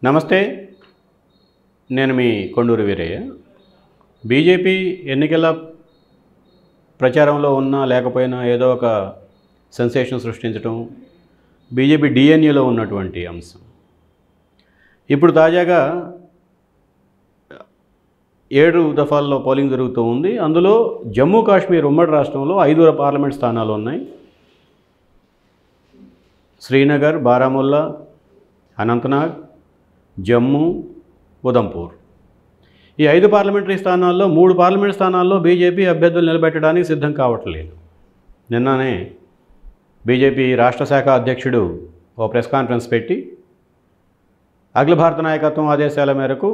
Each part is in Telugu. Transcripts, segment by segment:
నమస్తే, నేను మీ కొండూరు వీరయ్య. బీజేపీ ఎన్నికల ప్రచారంలో ఉన్నా లేకపోయినా ఏదో ఒక సెన్సేషన్ సృష్టించడం బీజేపీ డిఎన్ఏలో ఉన్నటువంటి అంశం. ఇప్పుడు తాజాగా 7 దఫాల్లో పోలింగ్ జరుగుతూ ఉంది. అందులో జమ్మూ కాశ్మీర్ ఉమ్మడి రాష్ట్రంలో 5 పార్లమెంట్ స్థానాలు ఉన్నాయి. శ్రీనగర్, బారాముల్లా, అనంతనాగ్, జమ్మూ, ఉదంపూర్. ఈ 5 పార్లమెంటరీ స్థానాల్లో 3 పార్లమెంట్ స్థానాల్లో బీజేపీ అభ్యర్థులు నిలబెట్టడానికి సిద్ధం కావట్లేదు. నిన్ననే బీజేపీ రాష్ట్ర శాఖ అధ్యక్షుడు ఓ ప్రెస్ కాన్ఫరెన్స్ పెట్టి అఖిల భారత నాయకత్వం ఆదేశాల మేరకు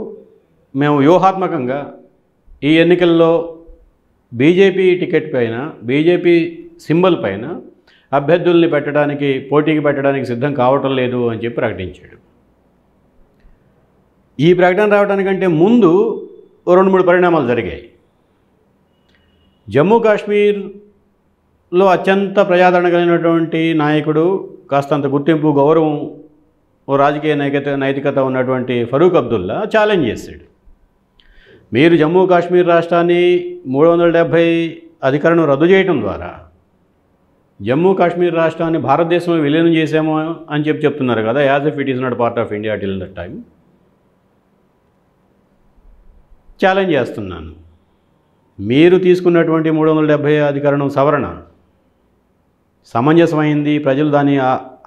మేము వ్యూహాత్మకంగా ఈ ఎన్నికల్లో బీజేపీ టికెట్ పైన, బీజేపీ సింబల్ పైన అభ్యర్థుల్ని పెట్టడానికి, పోటీకి పెట్టడానికి సిద్ధం కావటం లేదు అని చెప్పి ప్రకటించాడు. ఈ ప్రకటన రావడానికంటే ముందు 2-3 పరిణామాలు జరిగాయి. జమ్మూ కాశ్మీర్లో అత్యంత ప్రజాదరణ కలిగినటువంటి నాయకుడు, కాస్తంత గుర్తింపు, గౌరవం, ఓ రాజకీయ నైతికత ఉన్నటువంటి ఫరూక్ అబ్దుల్లా ఛాలెంజ్ చేశాడు. మీరు జమ్మూ కాశ్మీర్ రాష్ట్రాన్ని 370 అధికరణం రద్దు చేయడం ద్వారా జమ్మూ కాశ్మీర్ రాష్ట్రాన్ని భారతదేశంలో విలీనం చేసామో అని చెప్తున్నారు కదా, as if it is not part of India till that time. Challenge చేస్తున్నాను, మీరు తీసుకున్నటువంటి 370 అధికరణం సవరణ సమంజసమైంది, ప్రజలు దాన్ని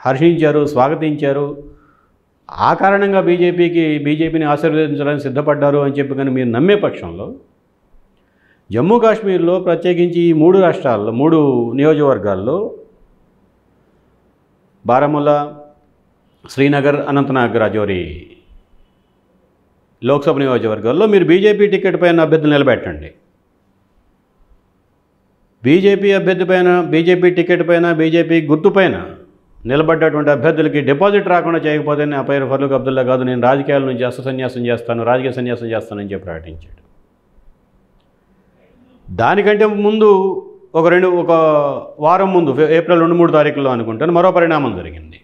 హర్షించారు, స్వాగతించారు. ఆ కారణంగా బీజేపీని ఆశీర్వదించడానికి సిద్ధపడ్డారు అని చెప్పి కానీ మీరు నమ్మే పక్షంలో జమ్మూ కాశ్మీర్లో ప్రత్యేకించి ఈ 3 రాష్ట్రాల్లో 3 నియోజకవర్గాల్లో బారాముల్లా, శ్రీనగర్, అనంతనాగ్, రాజౌరి లోక్సభ నియోజకవర్గాల్లో మీరు బీజేపీ టికెట్ పైన అభ్యర్థులు నిలబెట్టండి. బీజేపీ అభ్యర్థి పైన, బీజేపీ టికెట్ పైన, బీజేపీ గుర్తుపైన నిలబడ్డటువంటి అభ్యర్థులకి డిపాజిట్ రాకుండా చేయకపోతే నా పేరు ఫరూక్ అబ్దుల్లా కాదు, నేను రాజకీయాల నుంచి రాజకీయ సన్యాసం చేస్తానని చెప్పి ప్రకటించాడు. దానికంటే ముందు ఒక వారం ముందు, ఏప్రిల్ 2-3 తారీఖుల్లో అనుకుంటాను, మరో పరిణామం జరిగింది.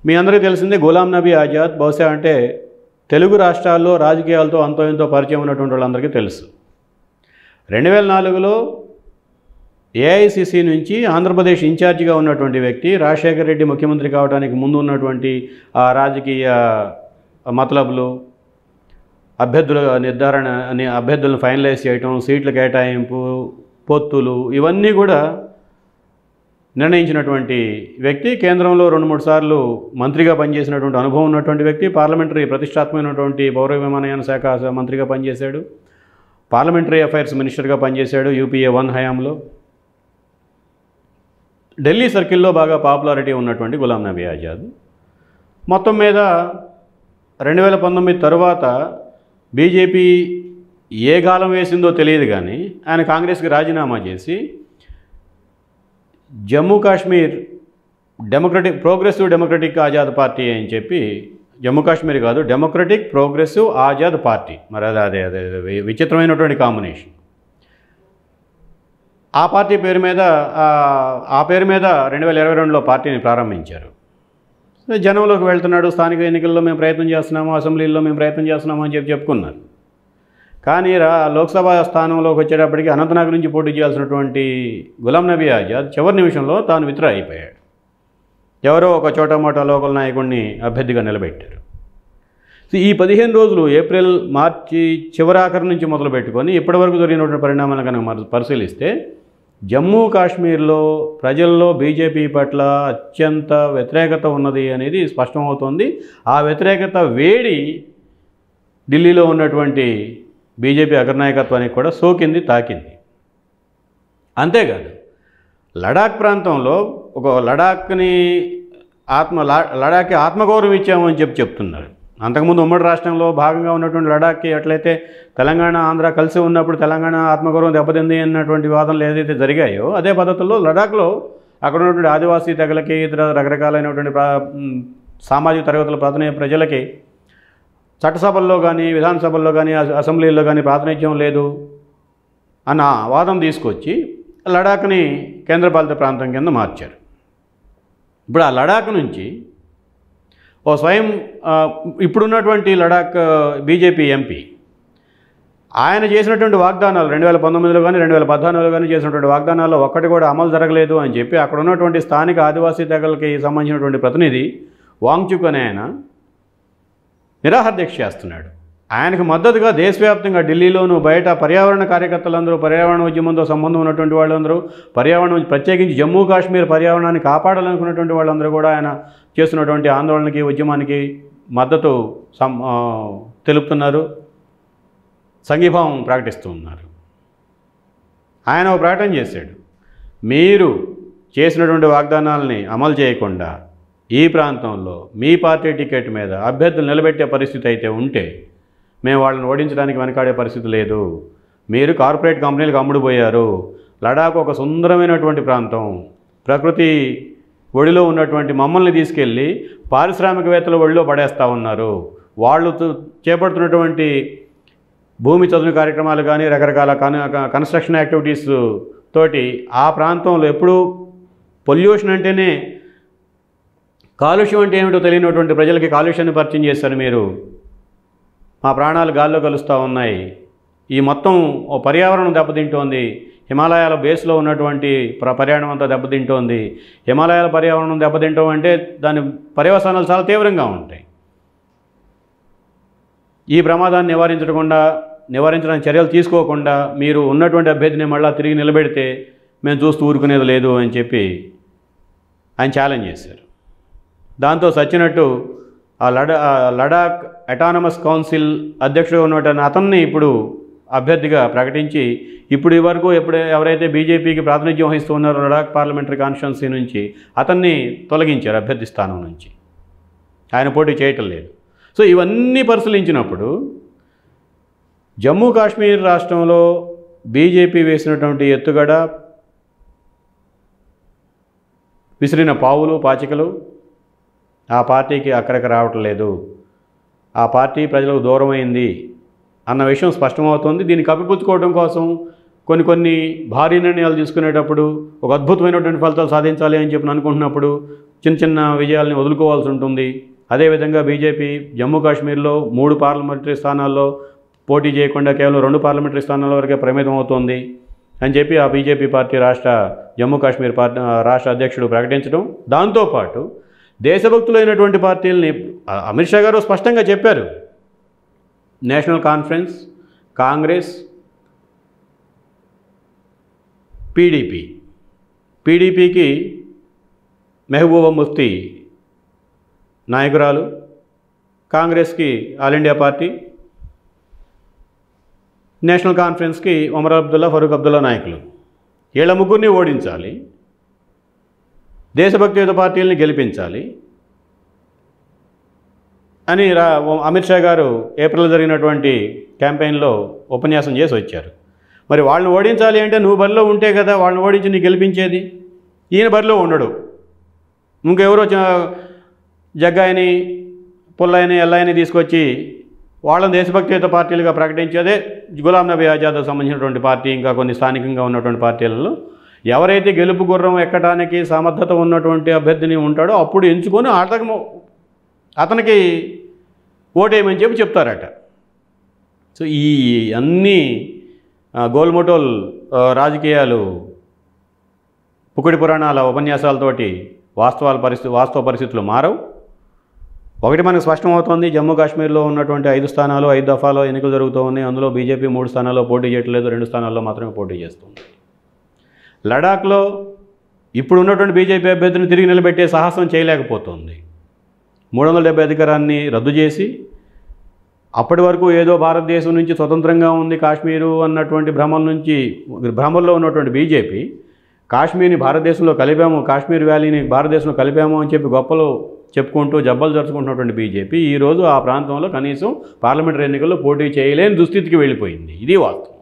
మీ అందరికీ తెలిసిందే, గులాం నబీ ఆజాద్ బహుశా అంటే తెలుగు రాష్ట్రాల్లో రాజకీయాలతో అంతో ఎంతో పరిచయం ఉన్నటువంటి వాళ్ళందరికీ తెలుసు. 2004లో ఏఐసిసి నుంచి ఆంధ్రప్రదేశ్ ఇన్ఛార్జిగా ఉన్నటువంటి వ్యక్తి, రాజశేఖర రెడ్డి ముఖ్యమంత్రి కావడానికి ముందు ఉన్నటువంటి ఆ రాజకీయ మతలబులు, అభ్యర్థుల నిర్ధారణ అని, అభ్యర్థులను ఫైనలైజ్ చేయటం, సీట్ల కేటాయింపు, పొత్తులు, ఇవన్నీ కూడా నిర్ణయించినటువంటి వ్యక్తి. కేంద్రంలో 2-3 సార్లు మంత్రిగా పనిచేసినటువంటి అనుభవం ఉన్నటువంటి వ్యక్తి. పార్లమెంటరీ ప్రతిష్టాత్మకమైనటువంటి పౌర విమానయాన శాఖ మంత్రిగా పనిచేశాడు. పార్లమెంటరీ అఫైర్స్ మినిస్టర్గా పనిచేశాడు యూపీఏ 1 హయాంలో. ఢిల్లీ సర్కిల్లో బాగా పాపులారిటీ ఉన్నటువంటి గులాం నబీ ఆజాద్ మొత్తం మీద 2019 తరువాత బీజేపీ ఏ గాలం వేసిందో తెలియదు కానీ ఆయన కాంగ్రెస్కి రాజీనామా చేసి Jammu Kashmir progressive democratic Azad party అని చెప్పి, జమ్మూ కాశ్మీర్ కాదు, డెమోక్రటిక్ ప్రోగ్రెసివ్ ఆజాద్ పార్టీ, మరి అదే విచిత్రమైనటువంటి కాంబినేషన్. ఆ పార్టీ పేరు మీద 2022లో పార్టీని ప్రారంభించారు. జనంలోకి వెళ్తున్నాడు, స్థానిక ఎన్నికల్లో మేము ప్రయత్నం చేస్తున్నాము, అసెంబ్లీల్లో మేము ప్రయత్నం చేస్తున్నాము అని చెప్పుకున్నారు. కానీ లోక్సభ స్థానంలోకి వచ్చేటప్పటికి అనంతనాగ్ నుంచి పోటీ చేయాల్సినటువంటి గులాం నబీ ఆజాద్ చివరి నిమిషంలో తాను విత్డ్రా అయిపోయాడు. ఎవరో ఒక చోటమోటా లోకల్ నాయకుడిని అభ్యర్థిగా నిలబెట్టారు. ఈ 15 రోజులు, ఏప్రిల్, మార్చి చివరాఖరి నుంచి మొదలు పెట్టుకొని ఇప్పటివరకు జరిగినటువంటి పరిణామాలను కనుక పరిశీలిస్తే జమ్మూ కాశ్మీర్లో ప్రజల్లో బీజేపీ పట్ల అత్యంత వ్యతిరేకత ఉన్నది అనేది స్పష్టమవుతోంది. ఆ వ్యతిరేకత వేడి ఢిల్లీలో ఉన్నటువంటి బీజేపీ అగ్రనాయకత్వానికి కూడా సోకింది, తాకింది. అంతేకాదు, లడాక్ ప్రాంతంలో లడాక్కి ఆత్మగౌరవం ఇచ్చామని చెప్తున్నారు. అంతకుముందు ఉమ్మడి రాష్ట్రంలో భాగంగా ఉన్నటువంటి లడాక్కి ఎట్లయితే తెలంగాణ, ఆంధ్ర కలిసి ఉన్నప్పుడు తెలంగాణ ఆత్మగౌరవం దెబ్బతింది అన్నటువంటి వాదనలు ఏదైతే జరిగాయో, అదే పద్ధతుల్లో లడాక్లో అక్కడ ఉన్నటువంటి ఆదివాసీ తెగలకి, ఇతర రకరకాలైనటువంటి సామాజిక తరగతుల ప్రాతినిధ్య ప్రజలకి చట్టసభల్లో కానీ, విధానసభల్లో కానీ, అసెంబ్లీల్లో కానీ ప్రాతినిధ్యం లేదు అన్న వాదం తీసుకొచ్చి లడాక్ని కేంద్రపాలిత ప్రాంతం కింద మార్చారు. ఇప్పుడు ఆ లడాక్ నుంచి ఓ స్వయం ఇప్పుడున్నటువంటి లడాక్ బీజేపీ ఎంపీ ఆయన చేసినటువంటి వాగ్దానాలు 2019లో కానీ 2014లో కానీ చేసినటువంటి వాగ్దానాల్లో ఒక్కటి కూడా అమలు జరగలేదు అని చెప్పి అక్కడ ఉన్నటువంటి స్థానిక ఆదివాసీ తెగలకి సంబంధించినటువంటి ప్రతినిధి వాంగ్చుక్ అనే ఆయన నిరాహార దీక్ష చేస్తున్నాడు. ఆయనకు మద్దతుగా దేశవ్యాప్తంగా ఢిల్లీలోనూ బయట పర్యావరణ కార్యకర్తలందరూ, పర్యావరణ ఉద్యమంతో సంబంధం ఉన్నటువంటి వాళ్ళందరూ, పర్యావరణం ప్రత్యేకించి జమ్మూ కాశ్మీర్ పర్యావరణాన్ని కాపాడాలనుకున్నటువంటి వాళ్ళందరూ కూడా ఆయన చేస్తున్నటువంటి ఆందోళనకి, ఉద్యమానికి మద్దతు తెలుపుతున్నారు, సంఘీభావం ప్రకటిస్తూ ఉన్నారు. ఆయన ఒక ప్రకటన చేశాడు, మీరు చేసినటువంటి వాగ్దానాలని అమలు చేయకుండా ఈ ప్రాంతంలో మీ పార్టీ టికెట్ మీద అభ్యర్థులు నిలబెట్టే పరిస్థితి అయితే ఉంటే మేము వాళ్ళని ఓడించడానికి వెనకాడే పరిస్థితి లేదు. మీరు కార్పొరేట్ కంపెనీలకు అమ్ముడుపోయారు. లడాక్ ఒక సుందరమైనటువంటి ప్రాంతం, ప్రకృతి ఒడిలో ఉన్నటువంటి మమ్మల్ని తీసుకెళ్ళి పారిశ్రామికవేత్తల ఒడిలో పడేస్తూ ఉన్నారు. వాళ్ళు చేపడుతున్నటువంటి భూమి చదును కార్యక్రమాలు కానీ రకరకాల కన్స్ట్రక్షన్ యాక్టివిటీస్ తోటి ఆ ప్రాంతంలో ఎప్పుడూ పొల్యూషన్ అంటేనే కాలుష్యం అంటే ఏమిటో తెలియనటువంటి ప్రజలకి కాలుష్యాన్ని పరిచయం చేశారు మీరు. మా ప్రాణాలు గాల్లో కలుస్తూ ఉన్నాయి. ఈ మొత్తం ఓ పర్యావరణం దెబ్బతింటోంది. హిమాలయాల బేస్లో ఉన్నటువంటి పర్యావరణం అంతా దెబ్బతింటోంది. హిమాలయాల పర్యావరణం దెబ్బతింటాం అంటే దాని పర్యవసానాలు చాలా తీవ్రంగా ఉంటాయి. ఈ ప్రమాదాన్ని నివారించడానికి చర్యలు తీసుకోకుండా మీరు ఉన్నటువంటి అభ్యర్థిని మళ్ళీ తిరిగి నిలబెడితే మేము చూస్తూ ఊరుకునేది లేదు అని చెప్పి ఆయన ఛాలెంజ్ చేశారు. దాంతో సచ్చినట్టు ఆ లడాక్ అటానమస్ కౌన్సిల్ అధ్యక్షుడు ఉన్నటువంటి అతన్ని ఇప్పుడు అభ్యర్థిగా ప్రకటించి ఇప్పుడు వరకు ఎవరైతే బీజేపీకి ప్రాతినిధ్యం వహిస్తూ ఉన్నారో లడాక్ పార్లమెంటరీ కాన్స్టిట్యున్సీ నుంచి అతన్ని తొలగించారు అభ్యర్థి స్థానం నుంచి. ఆయన పోటీ చేయటం లేదు. సో ఇవన్నీ పరిశీలించినప్పుడు జమ్మూ కాశ్మీర్ రాష్ట్రంలో బీజేపీ వేసినటువంటి ఎత్తుగడ, విసిరిన పావులు పాచికలు ఆ పార్టీకి అక్కడికి రావటం లేదు. ఆ పార్టీ ప్రజలకు దూరమైంది అన్న విషయం స్పష్టమవుతుంది. దీన్ని కప్పిపుచ్చుకోవడం కోసం కొన్ని భారీ నిర్ణయాలు తీసుకునేటప్పుడు ఒక అద్భుతమైనటువంటి ఫలితాలు సాధించాలి అని చెప్పి అనుకుంటున్నప్పుడు చిన్న విజయాల్ని వదులుకోవాల్సి ఉంటుంది. అదేవిధంగా బీజేపీ జమ్మూ కాశ్మీర్లో 3 పార్లమెంటరీ స్థానాల్లో పోటీ చేయకుండా కేవలం 2 పార్లమెంటరీ స్థానాల వరకే పరిమితం అవుతోంది అని చెప్పి ఆ బీజేపీ పార్టీ జమ్మూ కాశ్మీర్ రాష్ట్ర అధ్యక్షుడు ప్రకటించడం, దాంతోపాటు దేశభక్తులైనటువంటి పార్టీలని అమిత్ షా గారు స్పష్టంగా చెప్పారు. నేషనల్ కాన్ఫరెన్స్, కాంగ్రెస్, పీడీపీకి మెహబూబా ముఫ్తీ నాయకురాలు, కాంగ్రెస్కి ఆల్ ఇండియా పార్టీ, నేషనల్ కాన్ఫరెన్స్కి ఒమర్ అబ్దుల్లా, ఫరూక్ అబ్దుల్లా నాయకులు. వీళ్ళ ముగ్గురిని ఓడించాలి, దేశభక్తియుత పార్టీలని గెలిపించాలి అని అమిత్ షా గారు ఏప్రిల్లో జరిగినటువంటి క్యాంపెయిన్లో ఉపన్యాసం చేసి వచ్చారు. మరి వాళ్ళని ఓడించాలి అంటే నువ్వు బరిలో ఉంటే కదా వాళ్ళని ఓడించి నీ గెలిపించేది. ఈయన బరిలో ఉండడు. ఇంకెవరో జగ్గాయని, పుల్లయ్యని, ఎల్లయ్యని తీసుకొచ్చి వాళ్ళని దేశభక్తియుత పార్టీలుగా ప్రకటించేదే గులాం నబీ ఆజాద్కు సంబంధించినటువంటి పార్టీ, ఇంకా కొన్ని స్థానికంగా ఉన్నటువంటి పార్టీలలో ఎవరైతే గెలుపు గుర్రం ఎక్కడానికి సమర్థత ఉన్నటువంటి అభ్యర్థిని ఉంటాడో అప్పుడు ఎంచుకొని అతనికి ఓటేయమని చెప్పి చెప్తారట. సో ఈ అన్ని గోల్మోటోల్ రాజకీయాలు, పుకిడి పురాణాల ఉపన్యాసాలతోటి వాస్తవ పరిస్థితులు మారవు. ఒకటి మనకు స్పష్టమవుతోంది, జమ్మూ కాశ్మీర్లో ఉన్నటువంటి 5 స్థానాలు 5 దఫాలో ఎన్నికలు జరుగుతూ ఉన్నాయి. అందులో బీజేపీ 3 స్థానాల్లో పోటీ చేయట్లేదు, 2 స్థానాల్లో మాత్రమే పోటీ చేస్తుంది. లడాక్లో ఇప్పుడు ఉన్నటువంటి బీజేపీ అభ్యర్థిని తిరిగి నిలబెట్టే సాహసం చేయలేకపోతుంది. 370 అధికారాన్ని రద్దు చేసి అప్పటి వరకు ఏదో భారతదేశం నుంచి స్వతంత్రంగా ఉంది కాశ్మీరు అన్నటువంటి భ్రమల్లో ఉన్నటువంటి బీజేపీ కాశ్మీర్ని భారతదేశంలో కలిపాము, కాశ్మీర్ వ్యాలీని భారతదేశంలో కలిపాము అని చెప్పి గొప్పలు చెప్పుకుంటూ జబ్బలు జరుచుకుంటున్నటువంటి బీజేపీ ఈరోజు ఆ ప్రాంతంలో కనీసం పార్లమెంటరీ ఎన్నికల్లో పోటీ చేయలేని దుస్థితికి వెళ్ళిపోయింది. ఇది వాస్తవం.